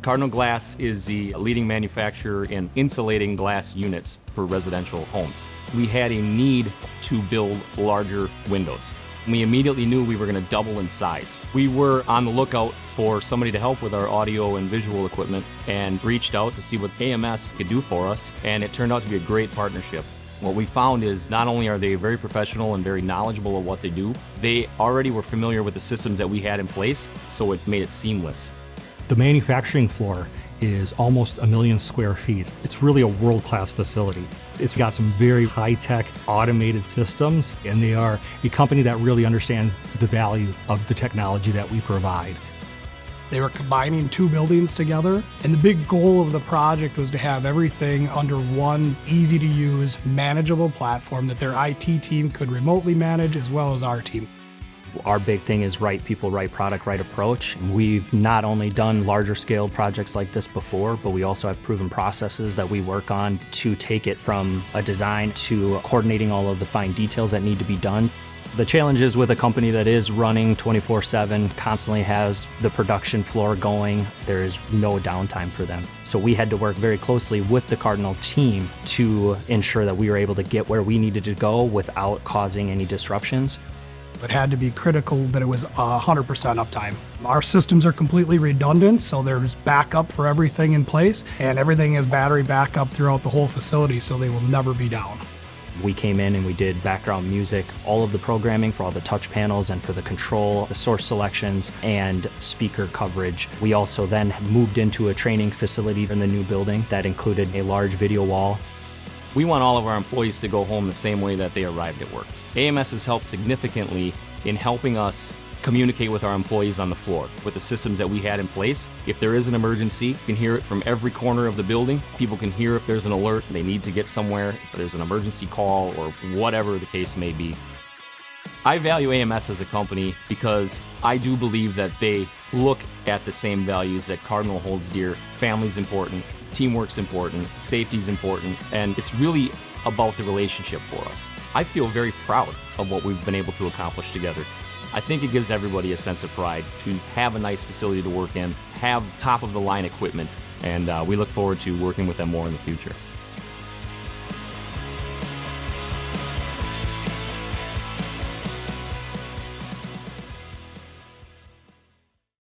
Cardinal Glass is the leading manufacturer in insulating glass units for residential homes. We had a need to build larger windows. We immediately knew we were going to double in size. We were on the lookout for somebody to help with our audio and visual equipment and reached out to see what AMS could do for us, and it turned out to be a great partnership. What we found is not only are they very professional and very knowledgeable of what they do, they already were familiar with the systems that we had in place, so it made it seamless. The manufacturing floor is almost 1 million square feet. It's really a world-class facility. It's got some very high-tech automated systems, and they are a company that really understands the value of the technology that we provide. They were combining 2 buildings together, and the big goal of the project was to have everything under one easy-to-use, manageable platform that their IT team could remotely manage as well as our team. Our big thing is right people, right product, right approach. We've not only done larger scale projects like this before, but we also have proven processes that we work on to take it from a design to coordinating all of the fine details that need to be done. The challenges with a company that is running 24/7, constantly has the production floor going, there is no downtime for them. So we had to work very closely with the Cardinal team to ensure that we were able to get where we needed to go without causing any disruptions. It had to be critical that it was 100% uptime. Our systems are completely redundant, so there's backup for everything in place, and everything is battery backup throughout the whole facility, so they will never be down. We came in and we did background music, all of the programming for all the touch panels and for the control, the source selections, and speaker coverage. We also then moved into a training facility in the new building that included a large video wall. We want all of our employees to go home the same way that they arrived at work. AMS has helped significantly in helping us communicate with our employees on the floor with the systems that we had in place. If there is an emergency, you can hear it from every corner of the building. People can hear if there's an alert, they need to get somewhere, if there's an emergency call or whatever the case may be. I value AMS as a company because I do believe that they look at the same values that Cardinal holds dear. Family's important, teamwork's important, safety's important, and it's really about the relationship for us. I feel very proud of what we've been able to accomplish together. I think it gives everybody a sense of pride to have a nice facility to work in, have top-of-the-line equipment, and we look forward to working with them more in the future.